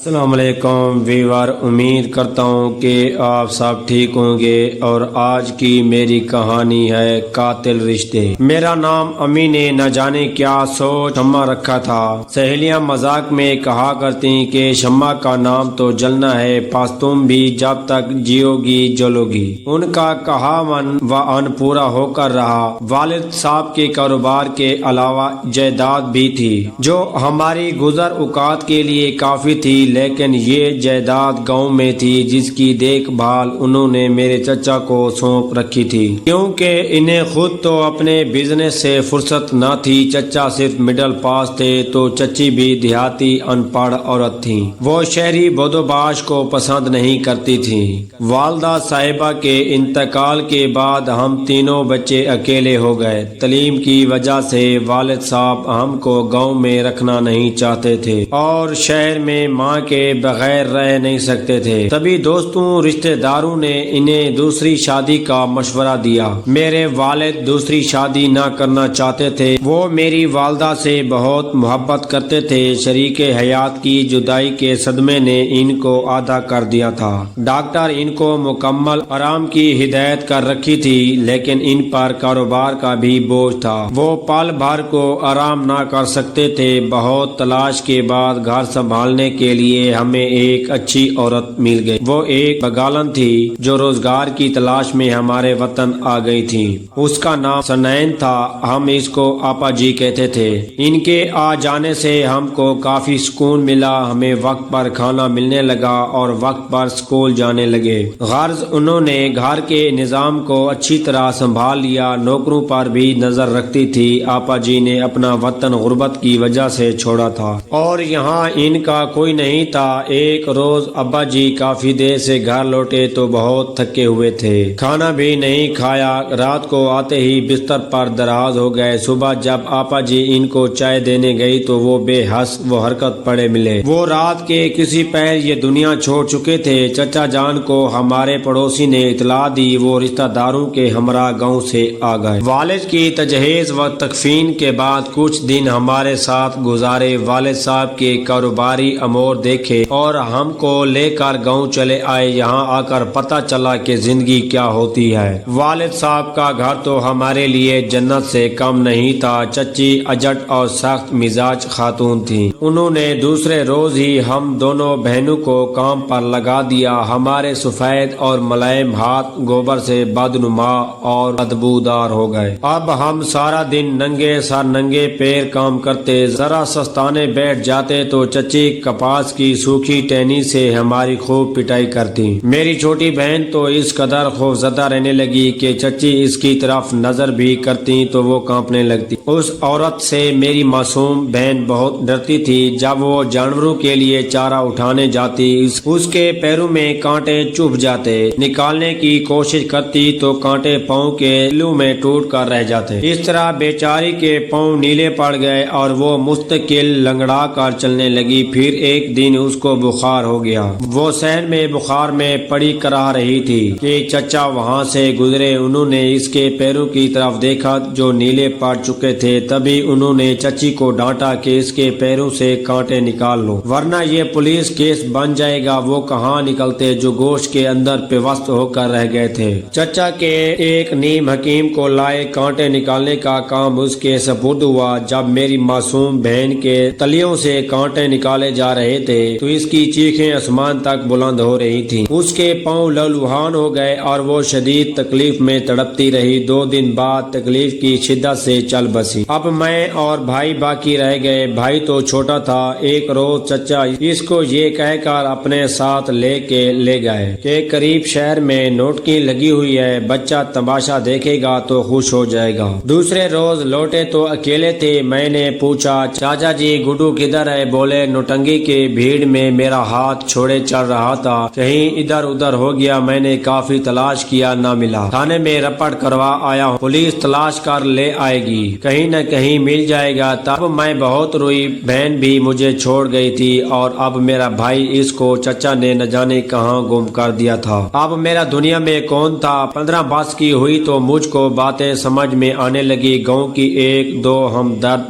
السلام علیکم ویور، امید کرتا ہوں کہ آپ سب ٹھیک ہوں گے اور آج کی میری کہانی ہے قاتل رشتے۔ میرا نام امی نے نہ جانے کیا سوچ شمع رکھا تھا۔ سہیلیاں مذاق میں کہا کرتی کہ شمع کا نام تو جلنا ہے، پاس تم بھی جب تک جیو گی جلو گی۔ ان کا کہا من و ان پورا ہو کر رہا۔ والد صاحب کے کاروبار کے علاوہ جائیداد بھی تھی جو ہماری گزر اوقات کے لیے کافی تھی، لیکن یہ جائیداد گاؤں میں تھی جس کی دیکھ بھال انہوں نے میرے چچا کو سونپ رکھی تھی، کیونکہ انہیں خود تو اپنے بزنس سے فرصت نہ تھی۔ چچا صرف مڈل پاس تھے تو چچی بھی دیہاتی ان پڑھ عورت تھی، وہ شہری بدوباش کو پسند نہیں کرتی تھی۔ والدہ صاحبہ کے انتقال کے بعد ہم تینوں بچے اکیلے ہو گئے۔ تعلیم کی وجہ سے والد صاحب ہم کو گاؤں میں رکھنا نہیں چاہتے تھے اور شہر میں ماں کے بغیر رہ نہیں سکتے تھے۔ تبھی دوستوں رشتہ داروں نے انہیں دوسری شادی کا مشورہ دیا۔ میرے والد دوسری شادی نہ کرنا چاہتے تھے، وہ میری والدہ سے بہت محبت کرتے تھے۔ شریک حیات کی جدائی کے صدمے نے ان کو آدھا کر دیا تھا۔ ڈاکٹر ان کو مکمل آرام کی ہدایت کر رکھی تھی، لیکن ان پر کاروبار کا بھی بوجھ تھا، وہ پل بھر کو آرام نہ کر سکتے تھے۔ بہت تلاش کے بعد گھر سنبھالنے کے لیے ہمیں ایک اچھی عورت مل گئی۔ وہ ایک بگالن تھی جو روزگار کی تلاش میں ہمارے وطن آ گئی تھی۔ اس کا نام سنین تھا، ہم اس کو آپا جی کہتے تھے۔ ان کے آ جانے سے ہم کو کافی سکون ملا، ہمیں وقت پر کھانا ملنے لگا اور وقت پر اسکول جانے لگے۔ غرض انہوں نے گھر کے نظام کو اچھی طرح سنبھال لیا، نوکروں پر بھی نظر رکھتی تھی۔ آپا جی نے اپنا وطن غربت کی وجہ سے چھوڑا تھا اور یہاں ان کا کوئی نہیں تھا۔ ایک روز ابا جی کافی دیر سے گھر لوٹے تو بہت تھکے ہوئے تھے، کھانا بھی نہیں کھایا، رات کو آتے ہی بستر پر دراز ہو گئے۔ صبح جب آپا جی ان کو چائے دینے گئی تو وہ بے حس و حرکت پڑے ملے۔ وہ رات کے کسی پہر یہ دنیا چھوڑ چکے تھے۔ چچا جان کو ہمارے پڑوسی نے اطلاع دی، وہ رشتہ داروں کے ہمراہ گاؤں سے آ گئے۔ والد کی تجہیز و تکفین کے بعد کچھ دن ہمارے ساتھ گزارے، والد صاحب کے کاروباری امور دیکھے اور ہم کو لے کر گاؤں چلے آئے۔ یہاں آ کر پتہ چلا کہ زندگی کیا ہوتی ہے۔ والد صاحب کا گھر تو ہمارے لیے جنت سے کم نہیں تھا۔ چچی اجٹ اور سخت مزاج خاتون تھی، انہوں نے دوسرے روز ہی ہم دونوں بہنوں کو کام پر لگا دیا۔ ہمارے سفید اور ملائم ہاتھ گوبر سے بدنما اور بدبودار ہو گئے۔ اب ہم سارا دن ننگے سر ننگے پیر کام کرتے، ذرا سستانے بیٹھ جاتے تو چچی کپاس کی سوکھی ٹہنی سے ہماری خوب پٹائی کرتی۔ میری چھوٹی بہن تو اس قدر خوفزدہ رہنے لگی کہ چچی اس کی طرف نظر بھی کرتی تو وہ کانپنے لگتی۔ اس عورت سے میری معصوم بہن بہت ڈرتی تھی۔ جب وہ جانوروں کے لیے چارہ اٹھانے جاتی اس کے پیروں میں کانٹے چبھ جاتے، نکالنے کی کوشش کرتی تو کانٹے پاؤں کے تلوں میں ٹوٹ کر رہ جاتے۔ اس طرح بیچاری کے پاؤں نیلے پڑ گئے اور وہ مستقل لنگڑا کر چلنے لگی۔ پھر ایک دن اس کو بخار ہو گیا، وہ صحن میں بخار میں پڑی کرا رہی تھی کہ چچا وہاں سے گزرے۔ انہوں نے اس کے پیروں کی طرف دیکھا جو نیلے پڑ چکے تھے، تبھی انہوں نے چچی کو ڈانٹا کہ اس کے پیروں سے کانٹے نکال لو ورنہ یہ پولیس کیس بن جائے گا۔ وہ کہاں نکلتے جو گوشت کے اندر پیوست ہو کر رہ گئے تھے۔ چچا کے ایک نیم حکیم کو لائے، کانٹے نکالنے کا کام اس کے سپرد ہوا۔ جب میری معصوم بہن کے تلیوں سے کانٹے نکالے جا رہے تھے تو اس کی چیخیں آسمان تک بلند ہو رہی تھی۔ اس کے پاؤں لہوحان ہو گئے اور وہ شدید تکلیف میں تڑپتی رہی۔ 2 دن بعد تکلیف کی شدت سے چل بسی۔ اب میں اور بھائی باقی رہ گئے۔ بھائی تو چھوٹا تھا۔ ایک روز چچا اس کو یہ کہہ کر اپنے ساتھ لے گئے کہ قریب شہر میں نوٹکی لگی ہوئی ہے، بچہ تماشا دیکھے گا تو خوش ہو جائے گا۔ دوسرے روز لوٹے تو اکیلے تھے۔ میں نے پوچھا چاچا جی گڈو کدھر ہے؟ بولے نوٹنگی کے بھیڑ میں میرا ہاتھ چھوڑے چل رہا تھا، کہیں ادھر ادھر ہو گیا۔ میں نے کافی تلاش کیا، نہ ملا، تھانے میں رپورٹ کروا آیا ہوں، پولیس تلاش کر لے آئے گی، کہیں نہ کہیں مل جائے گا۔ تب میں بہت روئی، بہن بھی مجھے چھوڑ گئی تھی اور اب میرا بھائی اس کو چچا نے نہ جانے کہاں گم کر دیا تھا۔ اب میرا دنیا میں کون تھا؟ 15 برس کی ہوئی تو مجھ کو باتیں سمجھ میں آنے لگی۔ گاؤں کی 1-2 ہمدرد